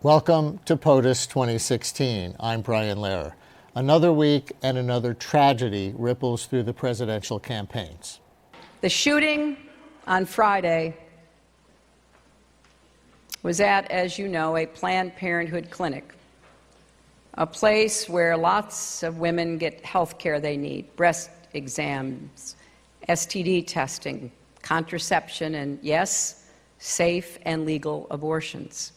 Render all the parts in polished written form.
Welcome to POTUS 2016. I'm Brian Lehrer. Another week and another tragedy ripples through the presidential campaigns. The shooting on Friday was at, as you know, a Planned Parenthood clinic, a place where lots of women get health care they need, breast exams, STD testing, contraception, and yes, safe and legal abortions.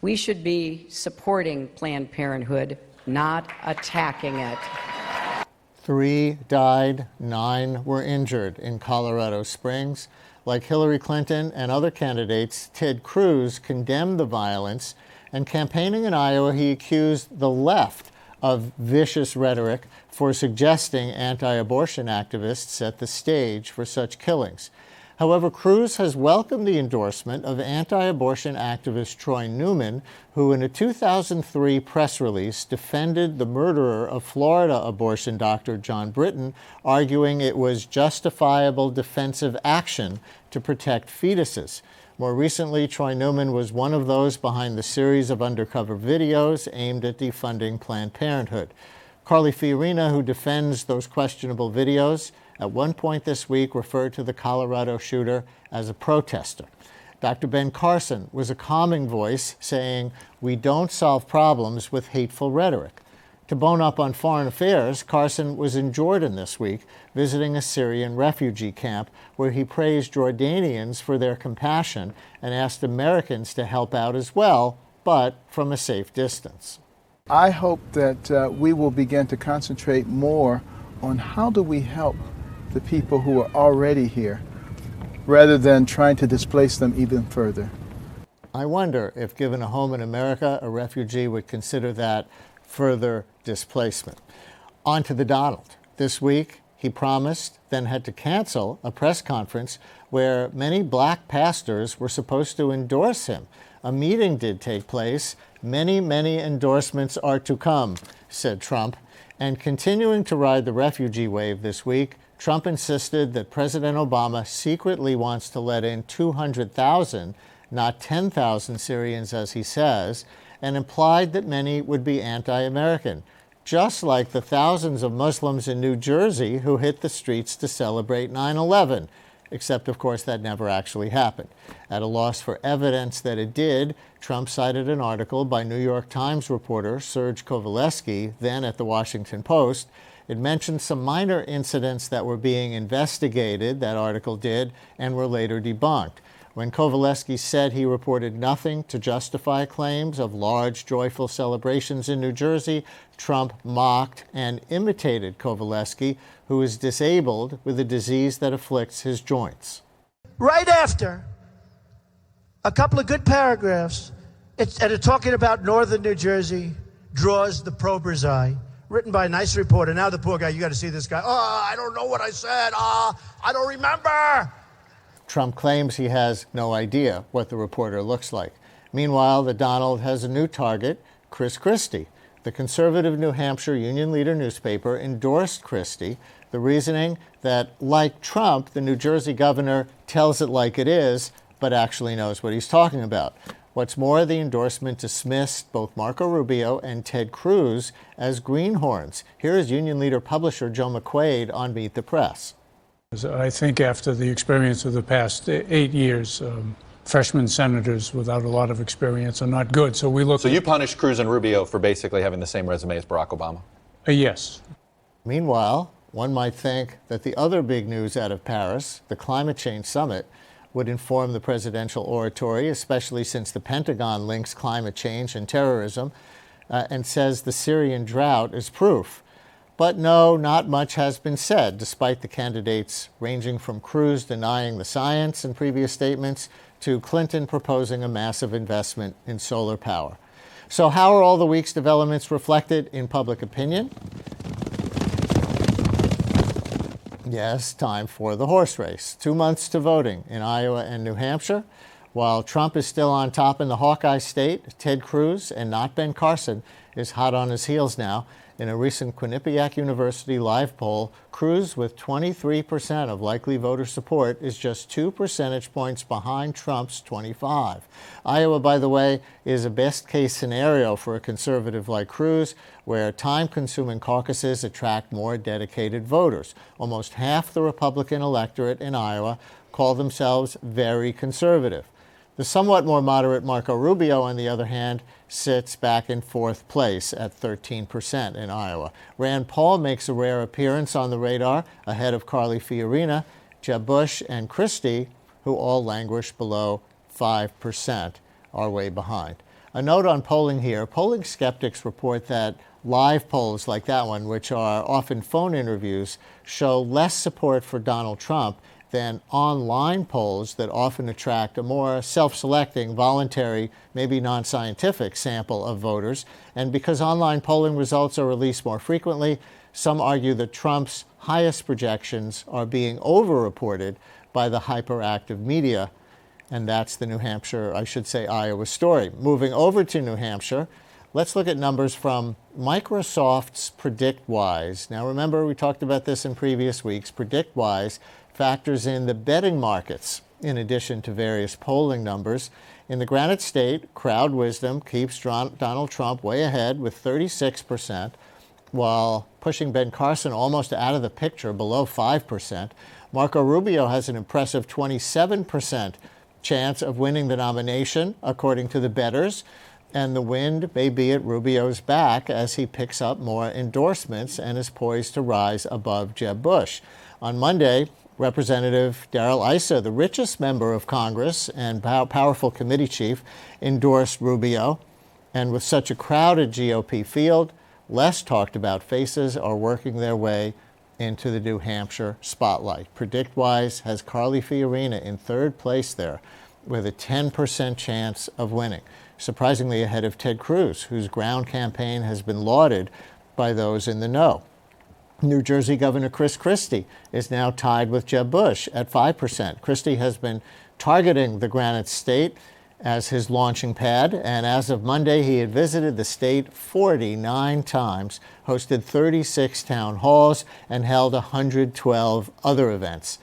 We should be supporting Planned Parenthood, not attacking it. 3 died, 9 were injured in Colorado Springs. Like Hillary Clinton and other candidates, Ted Cruz condemned the violence, and campaigning in Iowa, he accused the left of vicious rhetoric for suggesting anti-abortion activists set the stage for such killings. However, Cruz has welcomed the endorsement of anti-abortion activist Troy Newman, who in a 2003 press release defended the murderer of Florida abortion doctor John Britton, arguing it was justifiable defensive action to protect fetuses. More recently, Troy Newman was one of those behind the series of undercover videos aimed at defunding Planned Parenthood. Carly Fiorina, who defends those questionable videos, at one point this week referred to the Colorado shooter as a protester. Dr. Ben Carson was a calming voice saying, "We don't solve problems with hateful rhetoric." To bone up on foreign affairs, Carson was in Jordan this week, visiting a Syrian refugee camp where he praised Jordanians for their compassion and asked Americans to help out as well, but from a safe distance. I hope that we will begin to concentrate more on how do we help the people who are already here, rather than trying to displace them even further. I wonder if, given a home in America, a refugee would consider that further displacement. On to the Donald. This week, he promised, then had to cancel, a press conference where many black pastors were supposed to endorse him. A meeting did take place. Many endorsements are to come, said Trump. And continuing to ride the refugee wave this week, Trump insisted that President Obama secretly wants to let in 200,000, not 10,000 Syrians as he says, and implied that many would be anti-American, just like the thousands of Muslims in New Jersey who hit the streets to celebrate 9/11, except of course that never actually happened. At a loss for evidence that it did, Trump cited an article by New York Times reporter Serge Kovaleski, then at the Washington Post. It mentioned some minor incidents that were being investigated, that article did, and were later debunked. When Kovaleski said he reported nothing to justify claims of large, joyful celebrations in New Jersey, Trump mocked and imitated Kovaleski, who is disabled with a disease that afflicts his joints. Right after a couple of good paragraphs, it's talking about northern New Jersey, draws the prober's eye. Written by a nice reporter. Now the poor guy, you got to see this guy. Oh, I don't know what I said. I don't remember. Trump claims he has no idea what the reporter looks like. Meanwhile, the Donald has a new target, Chris Christie. The conservative New Hampshire Union Leader newspaper endorsed Christie, the reasoning that, like Trump, the New Jersey governor tells it like it is, but actually knows what he's talking about. What's more, the endorsement dismissed both Marco Rubio and Ted Cruz as greenhorns. Here is Union Leader publisher Joe McQuaid on Meet the Press. I think after the experience of the past 8 years, freshman senators without a lot of experience are not good. So we look. So you punished Cruz and Rubio for basically having the same resume as Barack Obama? Yes. Meanwhile, one might think that the other big news out of Paris, the climate change summit, would inform the presidential oratory, especially since the Pentagon links climate change and terrorism and says the Syrian drought is proof. But no, not much has been said, despite the candidates ranging from Cruz denying the science in previous statements to Clinton proposing a massive investment in solar power. So how are all the week's developments reflected in public opinion? Yes, time for the horse race. 2 months to voting in Iowa and New Hampshire. While Trump is still on top in the Hawkeye state, Ted Cruz, and not Ben Carson, is hot on his heels now. In a recent Quinnipiac University live poll, Cruz, with 23% of likely voter support, is just 2 percentage points behind Trump's 25. Iowa, by the way, is a best-case scenario for a conservative like Cruz, where time-consuming caucuses attract more dedicated voters. Almost half the Republican electorate in Iowa call themselves very conservative. The somewhat more moderate Marco Rubio, on the other hand, sits back in fourth place at 13% in Iowa. Rand Paul makes a rare appearance on the radar, ahead of Carly Fiorina, Jeb Bush, and Christie, who all languish below 5%, are way behind. A note on polling here. Polling skeptics report that live polls like that one, which are often phone interviews, show less support for Donald Trump than online polls that often attract a more self-selecting, voluntary, maybe non-scientific sample of voters. And because online polling results are released more frequently, some argue that Trump's highest projections are being over-reported by the hyperactive media. And that's the New Hampshire, I should say Iowa story. Moving over to New Hampshire, let's look at numbers from Microsoft's PredictWise. Now remember, we talked about this in previous weeks. PredictWise factors in the betting markets in addition to various polling numbers. In the Granite State, crowd wisdom keeps Donald Trump way ahead with 36%, while pushing Ben Carson almost out of the picture below 5%. Marco Rubio has an impressive 27% chance of winning the nomination, according to the bettors, and the wind may be at Rubio's back as he picks up more endorsements and is poised to rise above Jeb Bush. On Monday, Representative Darrell Issa, the richest member of Congress and powerful committee chief, endorsed Rubio. And with such a crowded GOP field, less talked about faces are working their way into the New Hampshire spotlight. PredictWise has Carly Fiorina in third place there with a 10% chance of winning, surprisingly ahead of Ted Cruz, whose ground campaign has been lauded by those in the know. New Jersey Governor Chris Christie is now tied with Jeb Bush at 5%. Christie has been targeting the Granite State as his launching pad, and as of Monday, he had visited the state 49 times, hosted 36 town halls, and held 112 other events.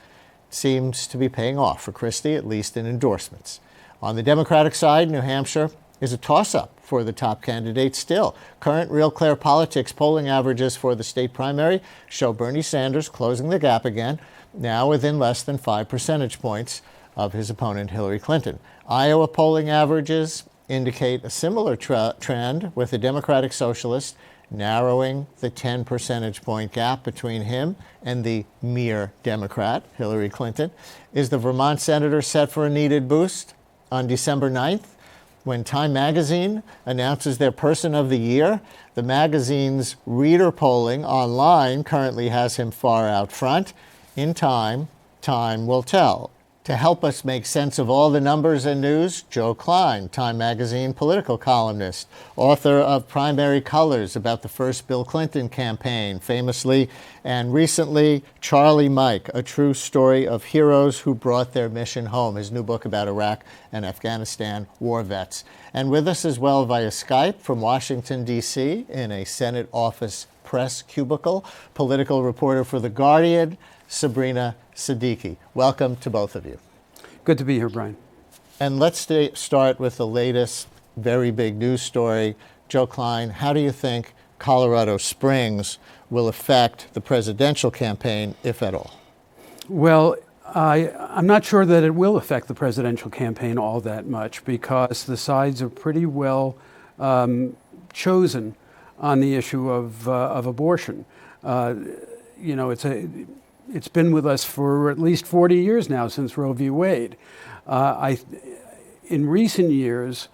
Seems to be paying off for Christie, at least in endorsements. On the Democratic side, New Hampshire is a toss-up for the top candidate still. Current Real Clear Politics polling averages for the state primary show Bernie Sanders closing the gap again, now within less than 5 percentage points of his opponent Hillary Clinton. Iowa polling averages indicate a similar trend, with the Democratic Socialist narrowing the 10 percentage point gap between him and the mere Democrat, Hillary Clinton. Is the Vermont senator set for a needed boost? On December 9th, when Time magazine announces their Person of the Year, the magazine's reader polling online currently has him far out front. In time, time will tell. To help us make sense of all the numbers and news, Joe Klein, Time magazine political columnist, author of Primary Colors about the first Bill Clinton campaign, famously, and recently, Charlie Mike, a true story of heroes who brought their mission home, his new book about Iraq and Afghanistan war vets. And with us as well via Skype from Washington, D.C., in a Senate office press cubicle, political reporter for The Guardian, Sabrina Siddiqui. Welcome to both of you. Good to be here, Brian. And let's start with the latest very big news story. Joe Klein, how do you think Colorado Springs will affect the presidential campaign, if at all? Well, I'm not sure that it will affect the presidential campaign all that much, because the sides are pretty well chosen on the issue of abortion. It's been with us for at least 40 years now, since Roe v. Wade. In recent years,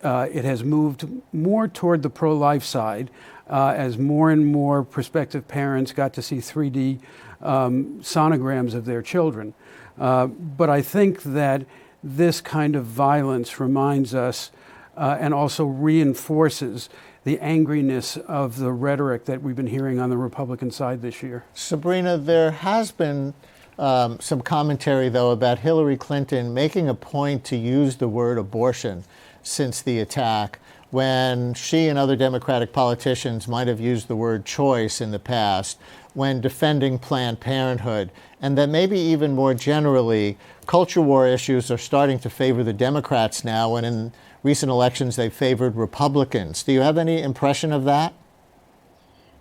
it has moved more toward the pro-life side as more and more prospective parents got to see 3D sonograms of their children. But I think that this kind of violence reminds us and also reinforces the angriness of the rhetoric that we've been hearing on the Republican side this year. Sabrina, there has been some commentary, though, about Hillary Clinton making a point to use the word abortion since the attack, when she and other Democratic politicians might have used the word choice in the past when defending Planned Parenthood, and that maybe even more generally, culture war issues are starting to favor the Democrats now, when in recent elections they favored Republicans. Do you have any impression of that?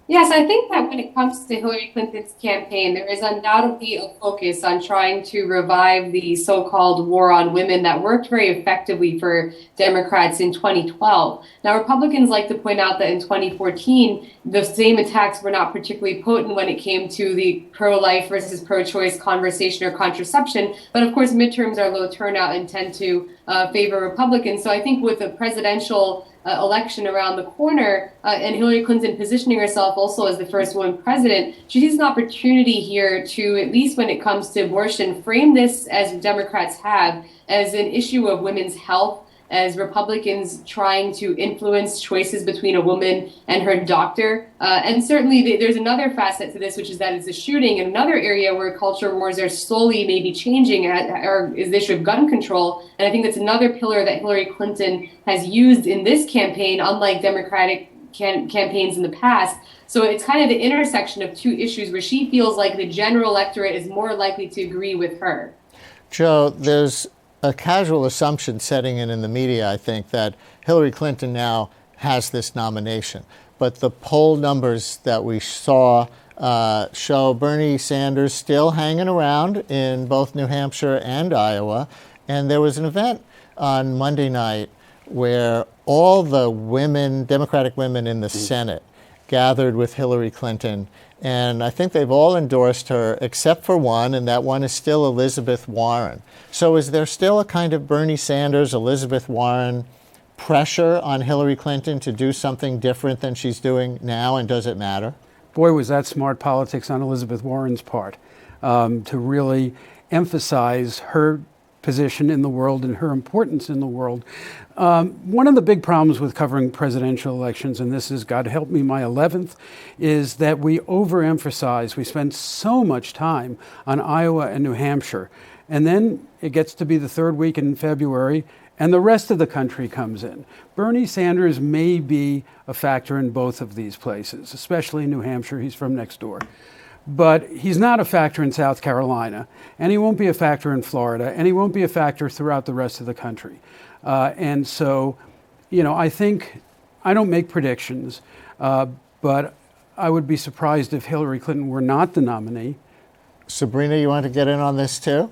Yes, I think that when it comes to Hillary Clinton's campaign, there is undoubtedly a focus on trying to revive the so-called war on women that worked very effectively for Democrats in 2012. Now, Republicans like to point out that in 2014, the same attacks were not particularly potent when it came to the pro-life versus pro-choice conversation or contraception. But of course, midterms are low turnout and tend to favor Republicans. So I think with the presidential election around the corner and Hillary Clinton positioning herself also as the first woman president, she sees an opportunity here to, at least when it comes to abortion, frame this, as Democrats have, as an issue of women's health, as Republicans trying to influence choices between a woman and her doctor. And certainly there's another facet to this, which is that it's a shooting. And another area where culture wars are slowly maybe changing is the issue of gun control. And I think that's another pillar that Hillary Clinton has used in this campaign, unlike Democratic campaigns in the past. So it's kind of the intersection of two issues where she feels like the general electorate is more likely to agree with her. Joe, there's a casual assumption setting in the media, I think, that Hillary Clinton now has this nomination. But the poll numbers that we saw show Bernie Sanders still hanging around in both New Hampshire and Iowa. And there was an event on Monday night where all the women, Democratic women in the Senate, gathered with Hillary Clinton. And I think they've all endorsed her except for one, and that one is still Elizabeth Warren. So is there still a kind of Bernie Sanders, Elizabeth Warren pressure on Hillary Clinton to do something different than she's doing now, and does it matter? Boy, was that smart politics on Elizabeth Warren's part, to really emphasize her position in the world and her importance in the world. One of the big problems with covering presidential elections, and this is, God help me, my 11th, is that we overemphasize. We spend so much time on Iowa and New Hampshire, and then it gets to be the third week in February, and the rest of the country comes in. Bernie Sanders may be a factor in both of these places, especially New Hampshire. He's from next door. But he's not a factor in South Carolina, and he won't be a factor in Florida, and he won't be a factor throughout the rest of the country. And so, I think, I don't make predictions, but I would be surprised if Hillary Clinton were not the nominee. Sabrina, you want to get in on this too?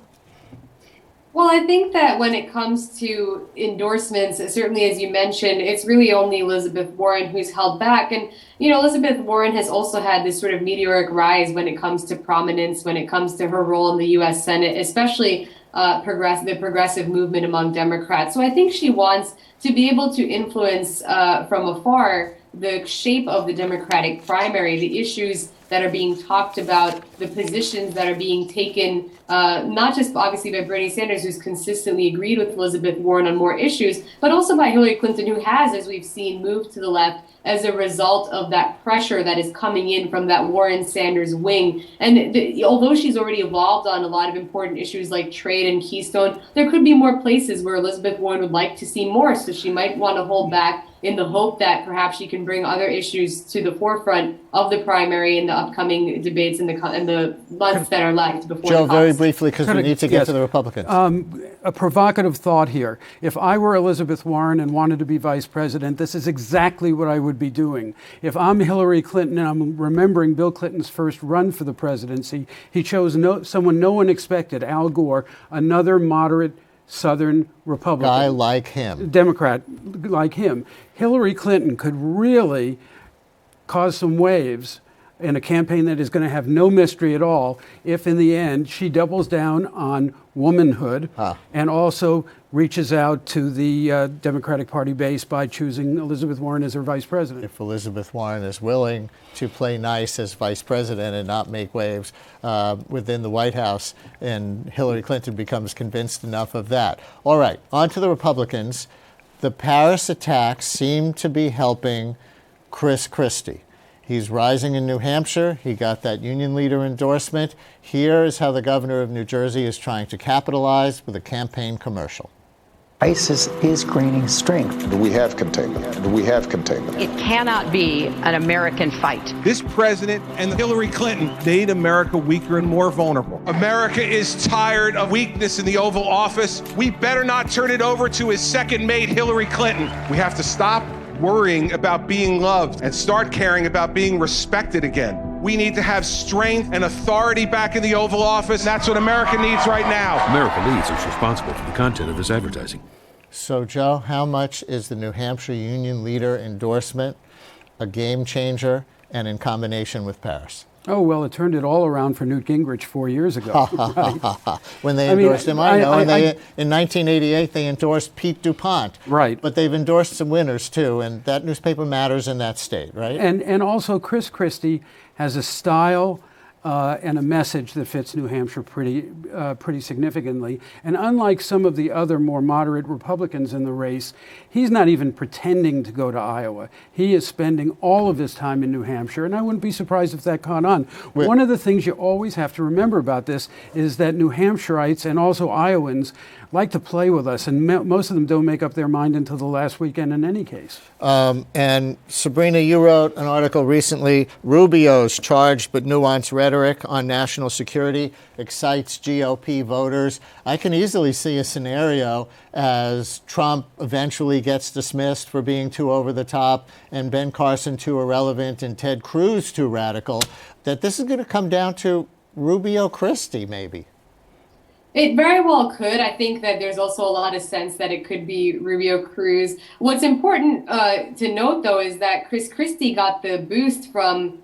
Well, I think that when it comes to endorsements, certainly as you mentioned, it's really only Elizabeth Warren who's held back. And, Elizabeth Warren has also had this sort of meteoric rise when it comes to prominence, when it comes to her role in the U.S. Senate, especially the progressive movement among Democrats. So I think she wants to be able to influence from afar the shape of the Democratic primary, the issues that are being talked about, the positions that are being taken, not just obviously by Bernie Sanders, who's consistently agreed with Elizabeth Warren on more issues, but also by Hillary Clinton, who has, as we've seen, moved to the left as a result of that pressure that is coming in from that Warren-Sanders wing. And although she's already evolved on a lot of important issues like trade and Keystone, there could be more places where Elizabeth Warren would like to see more, so she might want to hold back in the hope that perhaps she can bring other issues to the forefront of the primary in the upcoming debates in the months that are left before Joe, the very briefly, because we need to get to the Republicans. A provocative thought here. If I were Elizabeth Warren and wanted to be vice president, this is exactly what I would be doing. If I'm Hillary Clinton and I'm remembering Bill Clinton's first run for the presidency, he chose someone no one expected, Al Gore, another moderate Southern Republican. Guy like him. Democrat like him. Hillary Clinton could really cause some waves in a campaign that is going to have no mystery at all if in the end she doubles down on womanhood and also reaches out to the Democratic Party base by choosing Elizabeth Warren as her vice president. If Elizabeth Warren is willing to play nice as vice president and not make waves within the White House, and Hillary Clinton becomes convinced enough of that. All right, on to the Republicans. The Paris attacks seem to be helping Chris Christie. He's rising in New Hampshire. He got that union leader endorsement. Here is how the governor of New Jersey is trying to capitalize with a campaign commercial. ISIS is gaining strength. Do we have containment? Do we have containment? It cannot be an American fight. This president and Hillary Clinton made America weaker and more vulnerable. America is tired of weakness in the Oval Office. We better not turn it over to his second mate, Hillary Clinton. We have to stop worrying about being loved and start caring about being respected again. We need to have strength and authority back in the Oval Office. That's what America needs right now. America Leads is responsible for the content of this advertising. So, Joe, how much is the New Hampshire union leader endorsement a game changer and in combination with Paris? Oh, well, it turned it all around for Newt Gingrich 4 years ago. Right? When they endorsed him, I know. In 1988, they endorsed Pete DuPont. Right. But they've endorsed some winners, too, and that newspaper matters in that state, right? And also, Chris Christie has a style and a message that fits New Hampshire pretty significantly. And unlike some of the other more moderate Republicans in the race, he's not even pretending to go to Iowa. He is spending all of his time in New Hampshire, and I wouldn't be surprised if that caught on. One of the things you always have to remember about this is that New Hampshireites and also Iowans like to play with us, and most of them don't make up their mind until the last weekend in any case. And Sabrina, you wrote an article recently, Rubio's charged but nuanced rhetoric on national security excites GOP voters. I can easily see a scenario as Trump eventually gets dismissed for being too over the top and Ben Carson too irrelevant and Ted Cruz too radical, that this is going to come down to Rubio Christie maybe. It very well could. I think that there's also a lot of sense that it could be Rubio Cruz. What's important to note, though, is that Chris Christie got the boost from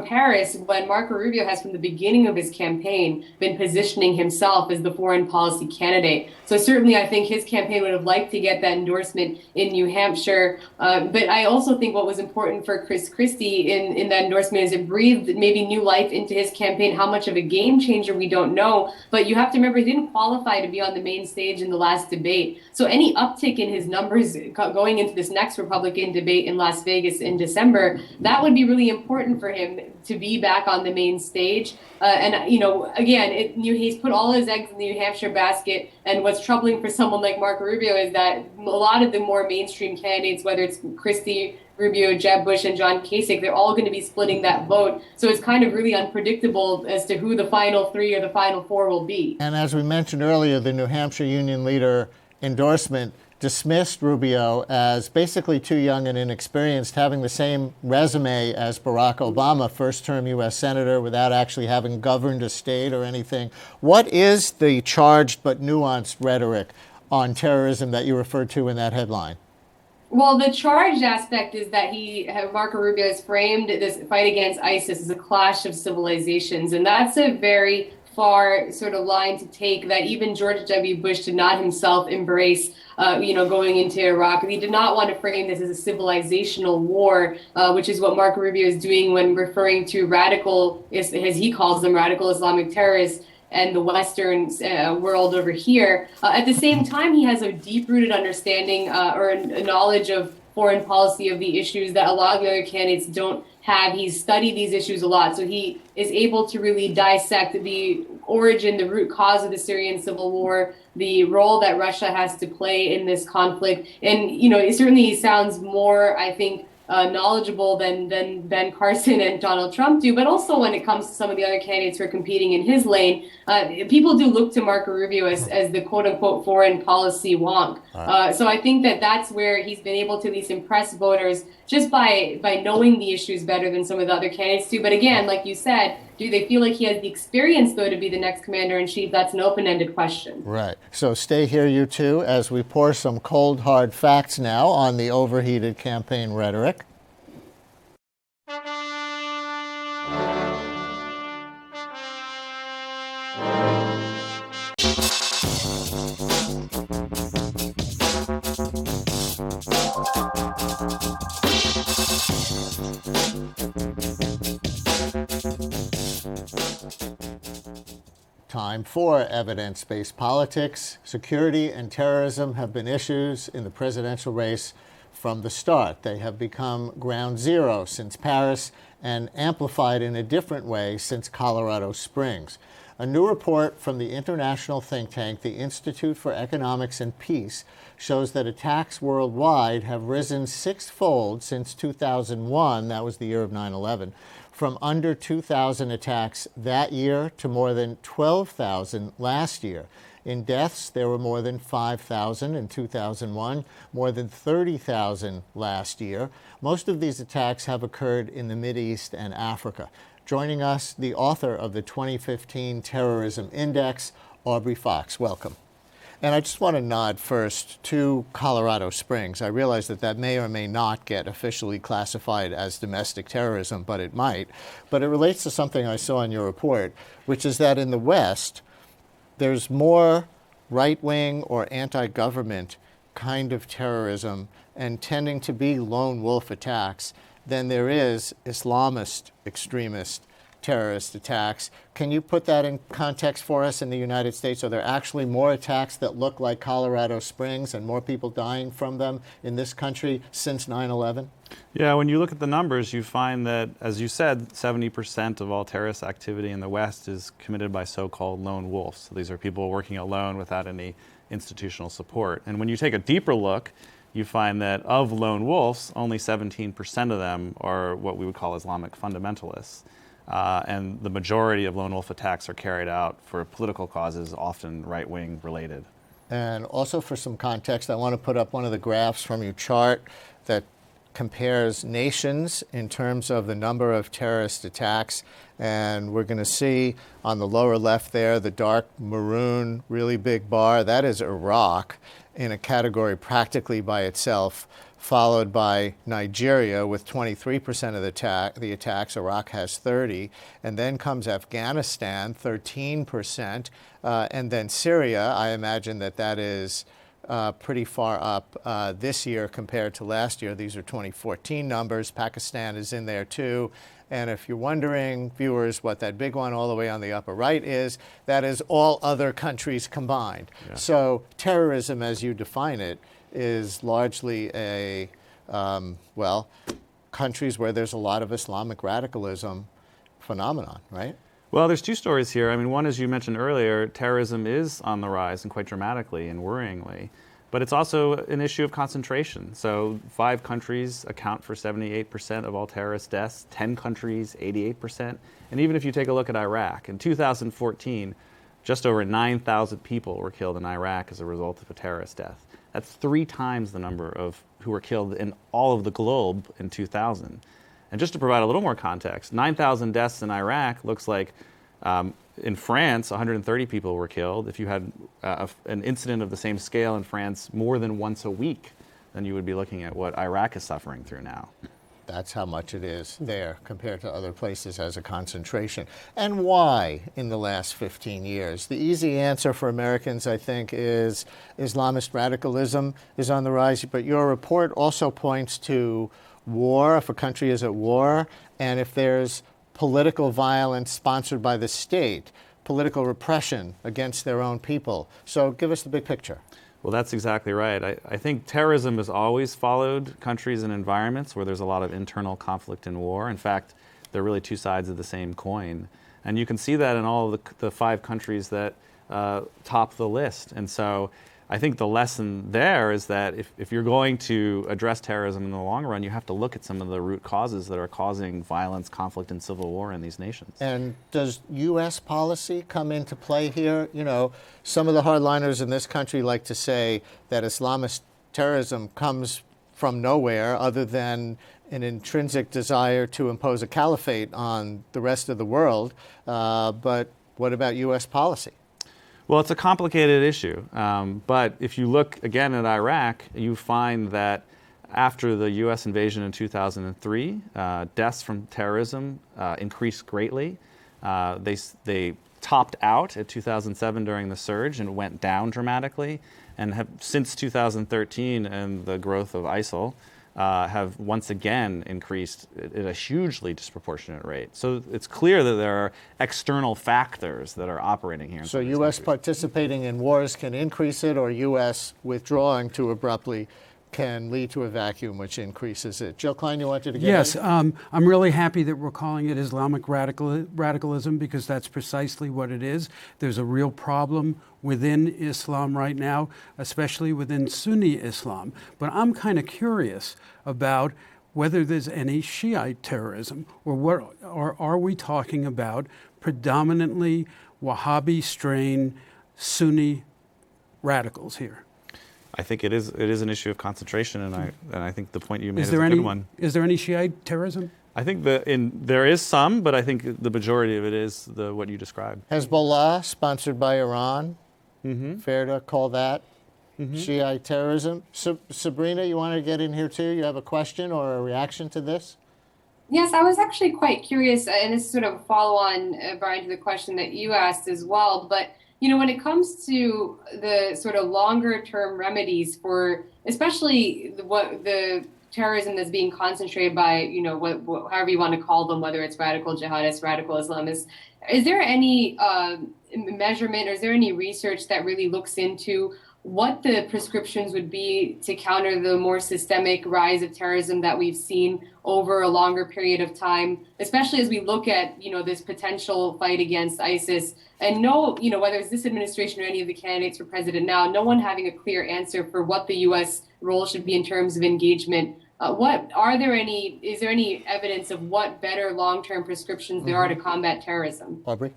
Paris when Marco Rubio has, from the beginning of his campaign, been positioning himself as the foreign policy candidate. So certainly I think his campaign would have liked to get that endorsement in New Hampshire. But I also think what was important for Chris Christie in that endorsement is it breathed maybe new life into his campaign. How much of a game changer, we don't know. But you have to remember, he didn't qualify to be on the main stage in the last debate. So any uptick in his numbers going into this next Republican debate in Las Vegas in December, that would be really important for him to be back on the main stage. And, you know, again, he's put all his eggs in the New Hampshire basket. And what's troubling for someone like Marco Rubio is that a lot of the more mainstream candidates, whether it's Christie, Rubio, Jeb Bush, and John Kasich, they're all going to be splitting that vote. So it's kind of really unpredictable as to who the final three or the final four will be. And as we mentioned earlier, the New Hampshire union leader endorsement dismissed Rubio as basically too young and inexperienced, having the same resume as Barack Obama, first-term U.S. Senator, without actually having governed a state or anything. What is the charged but nuanced rhetoric on terrorism that you referred to in that headline? Well, the charged aspect is that Marco Rubio has framed this fight against ISIS as a clash of civilizations, and that's a very far sort of line to take that even George W. Bush did not himself embrace, going into Iraq. He did not want to frame this as a civilizational war, which is what Marco Rubio is doing when referring to radical, as he calls them, radical Islamic terrorists and the Western world over here. At the same time, he has a deep-rooted understanding or a knowledge of foreign policy of the issues that a lot of the other candidates don't have. He's studied these issues a lot, so he is able to really dissect the origin, the root cause of the Syrian civil war, the role that Russia has to play in this conflict. And, it certainly sounds more, I think, knowledgeable than Ben Carson and Donald Trump do, but also when it comes to some of the other candidates who are competing in his lane, people do look to Marco Rubio as the quote-unquote foreign policy wonk. So I think that's where he's been able to at least impress voters just by knowing the issues better than some of the other candidates do. But again, like you said, do they feel like he has the experience, though, to be the next commander-in-chief? That's an open-ended question. Right. So stay here, you two, as we pour some cold, hard facts now on the overheated campaign rhetoric. Time for evidence-based politics. Security and terrorism have been issues in the presidential race for from the start. They have become ground zero since Paris and amplified in a different way since Colorado Springs. A new report from the international think tank, the Institute for Economics and Peace, shows that attacks worldwide have risen sixfold since 2001, that was the year of 9/11, from under 2,000 attacks that year to more than 12,000 last year. In deaths, there were more than 5,000 in 2001, more than 30,000 last year. Most of these attacks have occurred in the Mideast and Africa. Joining us, the author of the 2015 Terrorism Index, Aubrey Fox. Welcome. And I just want to nod first to Colorado Springs. I realize that that may or may not get officially classified as domestic terrorism, but it might. But it relates to something I saw in your report, which is that in the West, there's more right-wing or anti-government kind of terrorism and tending to be lone wolf attacks than there is Islamist extremist terrorist attacks. Can you put that in context for us in the United States? Are there actually more attacks that look like Colorado Springs and more people dying from them in this country since 9/11? Yeah, when you look at the numbers, you find that, as you said, 70% of all terrorist activity in the West is committed by so-called lone wolves. So these are people working alone without any institutional support. And when you take a deeper look, you find that of lone wolves, only 17% of them are what we would call Islamic fundamentalists. And the majority of lone wolf attacks are carried out for political causes, often right-wing related. And also for some context, I want to put up one of the graphs from your chart that compares nations in terms of the number of terrorist attacks. And we're going to see on the lower left there, the dark maroon, really big bar. That is Iraq in a category practically by itself, followed by Nigeria with 23% of the attacks. Iraq has 30%. And then comes Afghanistan, 13%. And then Syria, I imagine that is pretty far up this year compared to last year. These are 2014 numbers. Pakistan is in there too. And if you're wondering, viewers, what that big one all the way on the upper right is, that is all other countries combined. Yeah. So terrorism, as you define it, is largely countries where there's a lot of Islamic radicalism phenomenon, right? Well, there's two stories here. I mean, one, as you mentioned earlier, terrorism is on the rise, and quite dramatically and worryingly. But it's also an issue of concentration. So 5 countries account for 78% of all terrorist deaths, 10 countries, 88%. And even if you take a look at Iraq, in 2014, just over 9,000 people were killed in Iraq as a result of a terrorist death. That's 3 times the number of who were killed in all of the globe in 2000. And just to provide a little more context, 9,000 deaths in Iraq looks like in France, 130 people were killed. If you had an incident of the same scale in France more than once a week, then you would be looking at what Iraq is suffering through now. That's how much it is there compared to other places as a concentration. And why in the last 15 years? The easy answer for Americans, I think, is Islamist radicalism is on the rise. But your report also points to war, if a country is at war, and if there's political violence sponsored by the state, political repression against their own people. So give us the big picture. Well, that's exactly right. I think terrorism has always followed countries and environments where there's a lot of internal conflict and war. In fact, they're really two sides of the same coin. And you can see that in all of the 5 countries that top the list. And so I think the lesson there is that if you're going to address terrorism in the long run, you have to look at some of the root causes that are causing violence, conflict, and civil war in these nations. And does U.S. policy come into play here? You know, some of the hardliners in this country like to say that Islamist terrorism comes from nowhere other than an intrinsic desire to impose a caliphate on the rest of the world. But what about U.S. policy? Well, it's a complicated issue, but if you look again at Iraq, you find that after the U.S. invasion in 2003, deaths from terrorism increased greatly. They topped out at 2007 during the surge and went down dramatically, and have since 2013 and the growth of ISIL have once again increased at a hugely disproportionate rate. So it's clear that there are external factors that are operating here. So U.S. participating in wars can increase it, or U.S. withdrawing to abruptly can lead to a vacuum which increases it. Jill Klein, you wanted to get Yes, in? I'm really happy that we're calling it Islamic radicalism because that's precisely what it is. There's a real problem within Islam right now, especially within Sunni Islam. But I'm kind of curious about whether there's any Shiite terrorism, or are we talking about predominantly Wahhabi strain Sunni radicals here? I think it is an issue of concentration, and I think the point you made is a there good one. Is there any Shiite terrorism? I think there is some, but I think the majority of it is what you described. Hezbollah, sponsored by Iran. Fair to call that Shiite terrorism. Sabrina, you want to get in here too? You have a question or a reaction to this? Yes, I was actually quite curious, and this is sort of a follow-on, Brian, to the question that you asked as well. But when it comes to the sort of longer-term remedies for, especially the terrorism that's being concentrated by, however you want to call them, whether it's radical jihadists, radical Islamists, is there any measurement, or is there any research that really looks into what the prescriptions would be to counter the more systemic rise of terrorism that we've seen over a longer period of time, especially as we look at, this potential fight against ISIS, and whether it's this administration or any of the candidates for president now, no one having a clear answer for what the U.S. role should be in terms of engagement. Is there any evidence of what better long-term prescriptions there are to combat terrorism? Aubrey?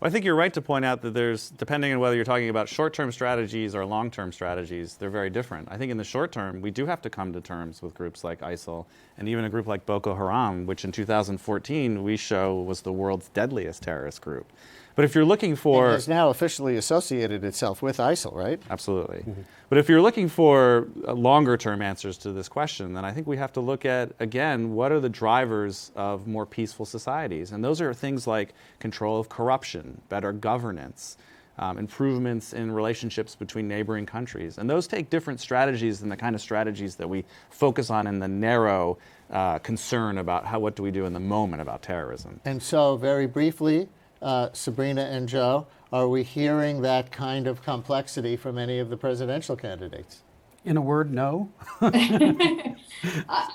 Well, I think you're right to point out that there's, depending on whether you're talking about short-term strategies or long-term strategies, they're very different. I think in the short term, we do have to come to terms with groups like ISIL and even a group like Boko Haram, which in 2014 we show was the world's deadliest terrorist group. But if you're looking for... It has now officially associated itself with ISIL, right? Absolutely. But if you're looking for longer-term answers to this question, then I think we have to look at, again, what are the drivers of more peaceful societies? And those are things like control of corruption, better governance, improvements in relationships between neighboring countries. And those take different strategies than the kind of strategies that we focus on in the narrow concern about what do we do in the moment about terrorism. And so, very briefly, Sabrina and Joe, are we hearing that kind of complexity from any of the presidential candidates? In a word, no.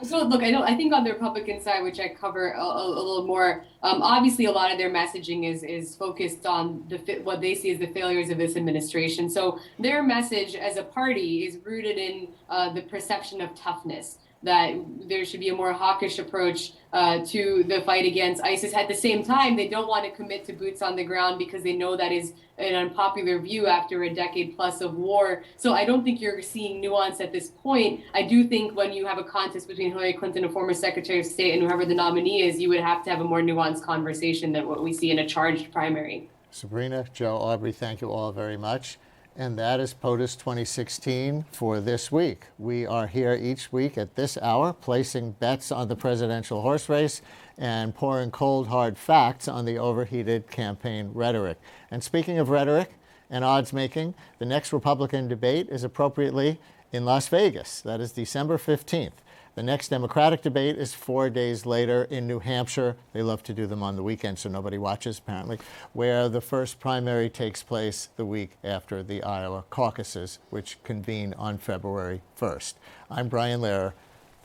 So look, I think on the Republican side, which I cover a little more, obviously a lot of their messaging is focused on what they see as the failures of this administration. So their message as a party is rooted in the perception of toughness, that there should be a more hawkish approach to the fight against ISIS. At the same time, they don't want to commit to boots on the ground because they know that is an unpopular view after a decade plus of war. So I don't think you're seeing nuance at this point. I do think when you have a contest between Hillary Clinton, a former Secretary of State, and whoever the nominee is, you would have to have a more nuanced conversation than what we see in a charged primary. Sabrina, Joe, Aubrey, thank you all very much. And that is POTUS 2016 for this week. We are here each week at this hour, placing bets on the presidential horse race and pouring cold, hard facts on the overheated campaign rhetoric. And speaking of rhetoric and odds making, the next Republican debate is appropriately in Las Vegas. That is December 15th. The next Democratic debate is 4 days later in New Hampshire. They love to do them on the weekend, so nobody watches, apparently, where the first primary takes place the week after the Iowa caucuses, which convene on February 1st. I'm Brian Lehrer.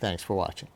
Thanks for watching.